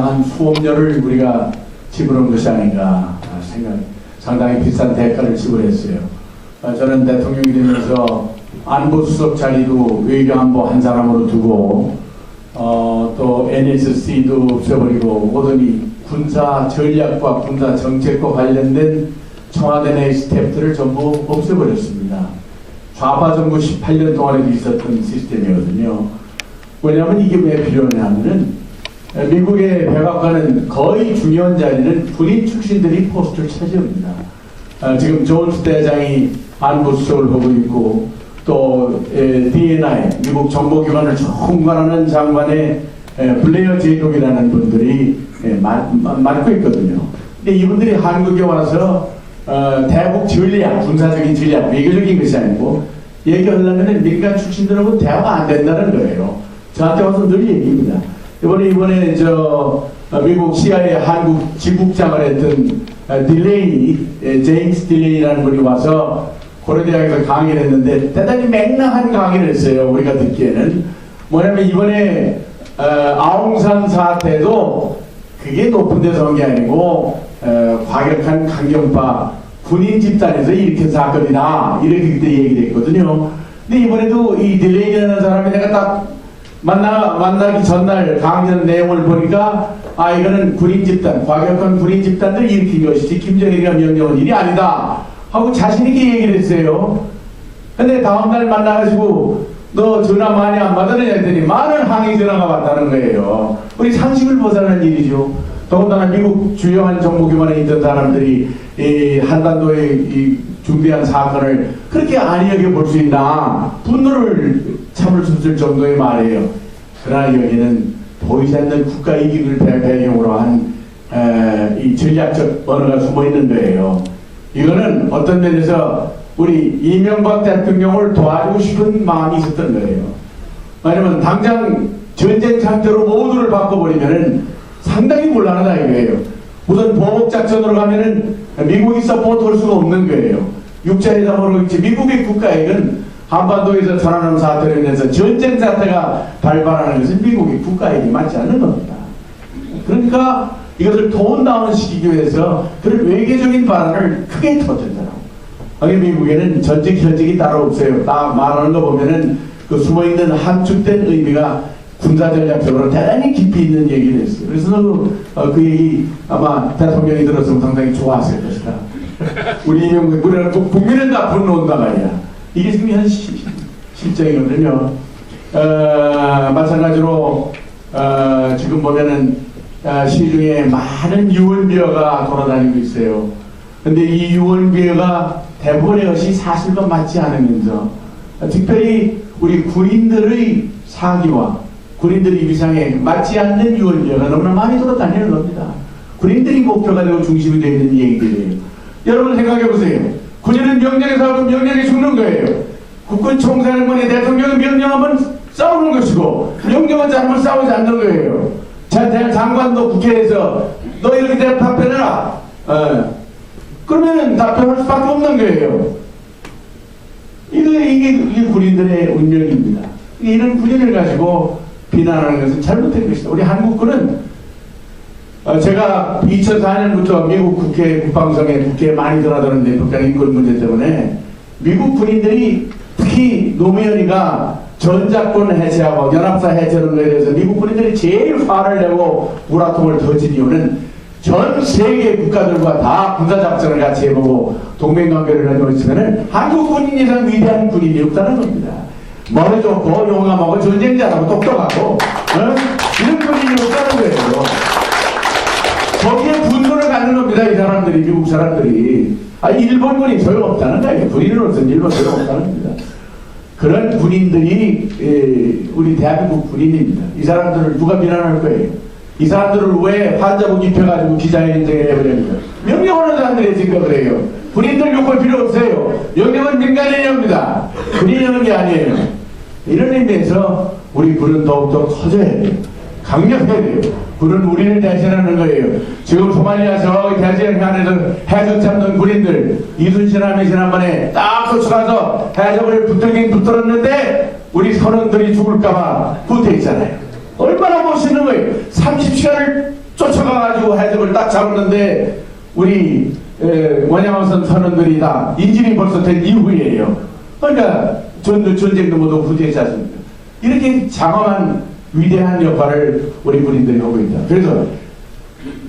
한 수억료를 우리가 지불한 것이 아닌가 생각, 상당히 비싼 대가를 지불했어요. 저는 대통령이 되면서 안보수석 자리도 외교안보 한 사람으로 두고 또 NSC도 없애버리고 오더니 군사 전략과 군사 정책과 관련된 청와대 내 스태프들을 전부 없애버렸습니다. 좌파 정부 18년 동안에도 있었던 시스템이거든요. 왜냐하면 이게 왜 필요하냐면은 미국의 백악관은 거의 중요한 자리는 군인 출신들이 포스트를 차지합니다. 지금 존스 대장이 안보수석을 하고 있고 또 DNI 미국 정보기관을 총괄하는 장관의 블레어 제독이라는 분들이 맡고 있거든요. 근데 이분들이 한국에 와서 대북 전략, 군사적인 전략, 외교적인 것이 아니고 얘기하려면 민간 출신들하고 대화가 안 된다는 거예요. 저한테 와서 늘 얘기입니다. 이번에 미국 CIA 한국 지국장을 했던 제임스 딜레이라는 분이 와서 고려대학에서 강의를 했는데 대단히 맹랑한 강의를 했어요. 우리가 듣기에는 뭐냐면 이번에 아웅산 사태도 그게 높은 데서 온 게 아니고 과격한 강경파 군인 집단에서 일으킨 사건이다 이렇게 그때 얘기를 했거든요. 근데 이번에도 이 딜레이라는 사람이 내가 딱 만나기 전날 강연 내용을 보니까 이거는 군인 집단, 과격한 군인 집단들이 일으킨 것이지 김정일이가 명령한 일이 아니다 하고 자신있게 얘기를 했어요. 근데 다음날 만나가지고 너 전화 많이 안 받았느냐 했더니 많은 항의 전화가 왔다는 거예요. 우리 상식을 벗어나는 일이죠. 더군다나 미국 주요한 정보기관에 있던 사람들이 이 한반도의 이 중대한 사건을 그렇게 안이하게 볼 수 있나 분노를 참을 수 없을 정도의 말이에요. 그러나 여기는 보이지 않는 국가 이익을 배경으로 한 이 전략적 언어가 숨어 있는 거예요. 이거는 어떤 면에서 우리 이명박 대통령을 도와주고 싶은 마음이 있었던 거예요. 왜냐면 당장 전쟁 상태로 모두를 바꿔버리면은 상당히 곤란하다 이거예요. 우선 보복작전으로 가면은 미국이 서포트할 수가 없는 거예요. 육자회담으로 있지 미국의 국가액은 한반도에서 천안함 사태로 인해서 전쟁 사태가 발발하는 것은 미국의 국가액이 맞지 않는 겁니다. 그러니까 이것을 톤다운 시키기 위해서 그런 외교적인 발언을 크게 터뜨리더라고요. 미국에는 전직 현직이 따로 없어요. 딱 말하는 거 보면은 그 숨어있는 함축된 의미가 군사전략적으로 대단히 깊이 있는 얘기를 했어요. 그래서 그 얘기 아마 대통령이 들었으면 상당히 좋아했을 것이다. 우리 이명박, 우리는 국민은 다 분노한다 말이야. 이게 지금 현 실정이거든요. 마찬가지로 지금 보면은 시중에 많은 유언비어가 돌아다니고 있어요. 근데 이 유언비어가 대부분의 것이 사실과 맞지 않으면서 특별히 우리 군인들의 사기와 군인들의 위상에 맞지 않는 유언비어가 너무나 많이 돌아다니는 겁니다. 군인들이 목표가 되고 중심이 되어 있는 얘기들이에요. 여러분 생각해 보세요. 군인은 명령에 싸우고 명령에 죽는 거예요. 국군 총사령관이 대통령이 명령하면 싸우는 것이고 명령은 잘못 싸우지 않는 거예요. 장관도 국회에서 너 이렇게 답변해라. 그러면은 답변할 수밖에 없는 거예요. 이게 군인들의 운명입니다. 이런 군인을 가지고 비난하는 것은 잘못된 것이다. 우리 한국군은 제가 2004년부터 미국 국회 국방성에 국회에 많이 들어가는데 북한 인권 문제 때문에 미국 군인들이 특히 노무현이가 전작권 해체하고 연합사 해체하는 것에 대해서 미국 군인들이 제일 화를 내고 우라통을 터진 이유는 전 세계 국가들과 다 군사작전을 같이 해보고 동맹관계를 하고 있으면 한국 군인 이상 위대한 군인이 없다는 겁니다. 머리 좋고 용감하고 전쟁자라고 똑똑하고 이런 군인이 없다는 거예요. 거기에 분노를 갖는 겁니다. 이 사람들이, 미국 사람들이. 일본군이 소용없다는 거예요. 군인으로서는 일본 소용없다는 겁니다. 그런 군인들이 우리 대한민국 군인입니다. 이 사람들을 누가 비난할 거예요? 이 사람들을 왜 환자복 입혀가지고 기자회견을 해버립니까? 명령하는 사람들이 지금 그래요. 군인들 욕할 필요 없어요. 명령은 민간인이 합니다. 군인이 하는 게 아니에요. 이런 의미에서 우리 군은 더욱더 커져야 돼요. 강력해야 돼요. 군은 우리를 대신하는 거예요. 지금 소말리아 저기 대지해안에서 해적 잡는 군인들 이순신함이 지난번에 딱 쫓아가서 해적을 붙들긴 붙들었는데 우리 선원들이 죽을까봐 붙어있잖아요. 얼마나 멋있는 거예요. 30시간을 쫓아가가지고 해적을 딱 잡았는데 우리 원양어선 선원들이 다 인질이 벌써 된 이후이에요. 그러니까 전쟁도 모두 후퇴했지 않습니까? 이렇게 장엄한 위대한 역할을 우리 군인들이 하고 있다. 그래서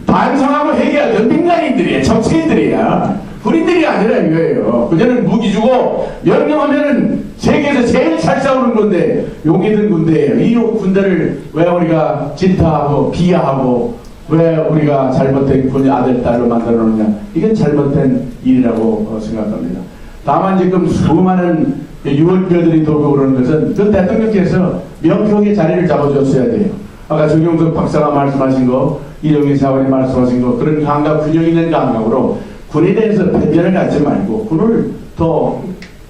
반성하고 회개해야 돼. 민간인들이야. 정치인들이야. 군인들이 아니라 이거예요. 그녀는 무기 주고 명령하면은 세계에서 제일 잘 싸우는 건데 용기 든 군대예요. 이 군대를 왜 우리가 질타하고 비하하고 왜 우리가 잘못된 군의 아들, 딸로 만들어 놓느냐. 이건 잘못된 일이라고 생각합니다. 다만 지금 수많은 유언표들이 돌고 그러는 것은 그 대통령께서 명쾌하게 자리를 잡아줬어야 돼요. 아까 정용석 박사가 말씀하신 거, 이정희 사원이 말씀하신 거, 그런 감각, 균형 있는 감각으로 군에 대해서 편견을 갖지 말고 군을 더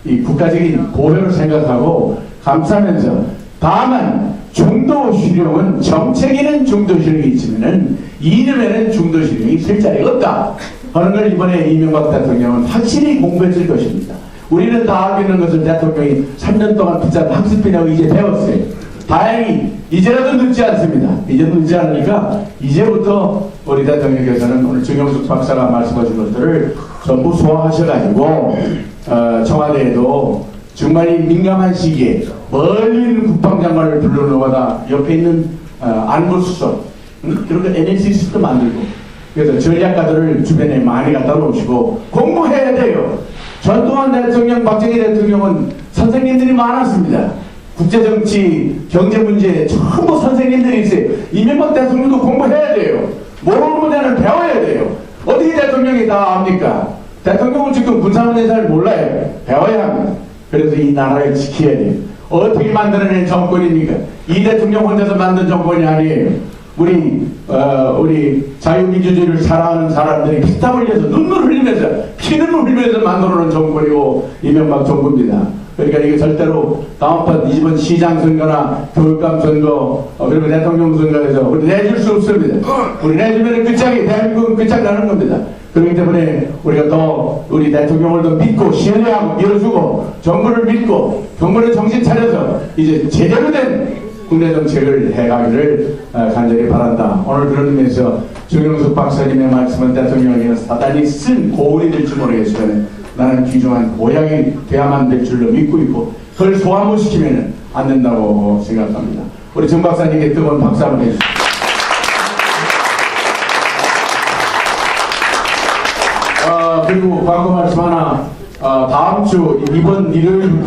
이 국가적인 보호를 생각하고 감싸면서, 다만 중도실용은 정책에는 중도실용이 있지만은 이념에는 중도실용이 있을 자리가 없다 하는 걸 이번에 이명박 대통령은 확실히 공부했을 것입니다. 우리는 다 알고 있는 것을 대통령이 3년 동안 붙잡은 학습비냐고 이제 배웠어요. 다행히 이제라도 늦지 않습니다. 이제 늦지 않으니까 이제부터 우리 대통령께서는 오늘 정영숙 박사가 말씀하신 것들을 전부 소화하셔가지고 청와대에도 정말 이 민감한 시기에 멀리 있는 국방장관을 불러놓아다 옆에 있는 안보수석, 그리고 NLCC도 만들고, 그래서 전략가들을 주변에 많이 갖다 놓으시고 공부해야 돼요. 전두환 대통령, 박정희 대통령은 선생님들이 많았습니다. 국제정치, 경제문제 전부 선생님들이 있어요. 이명박 대통령도 공부해야 돼요. 모르는 분야는 배워야 돼요. 어떻게 대통령이 다 압니까? 대통령은 지금 군사문제 잘 몰라요. 배워야 합니다. 그래서 이 나라를 지켜야 돼요. 어떻게 만들어낸 정권입니까? 이 대통령 혼자서 만든 정권이 아니에요. 우리 자유민주주의를 사랑하는 사람들이 피땀 흘려서 눈물 흘리면서 피눈물 흘리면서 만들어놓은 정권이고 이명박 정부입니다. 그러니까 이게 절대로 다음번 이번 시장 선거나 교육감 선거 그리고 대통령 선거에서 우리 내줄 수 없습니다. 우리 내주면 끝장이 대한민국은 끝장나는 겁니다. 그렇기 때문에 우리가 더 우리 대통령을 더 믿고 신뢰하고 밀어주고 정부를 믿고 정부를 정신 차려서 이제 제대로 된 국내 정책을 해가기를 간절히 바란다. 오늘 그런 의미에서 정영숙 박사님의 말씀은 대통령이 사단이 쓴 고울이 될지 모르겠지만 나는 귀중한 보약이 돼야만 될 줄로 믿고 있고 그걸 소화 못 시키면 안 된다고 생각합니다. 우리 정 박사님께 뜨거운 박수 한번 해주십시오. 그리고 광고 말씀 하나, 다음 주 이번 일요일부터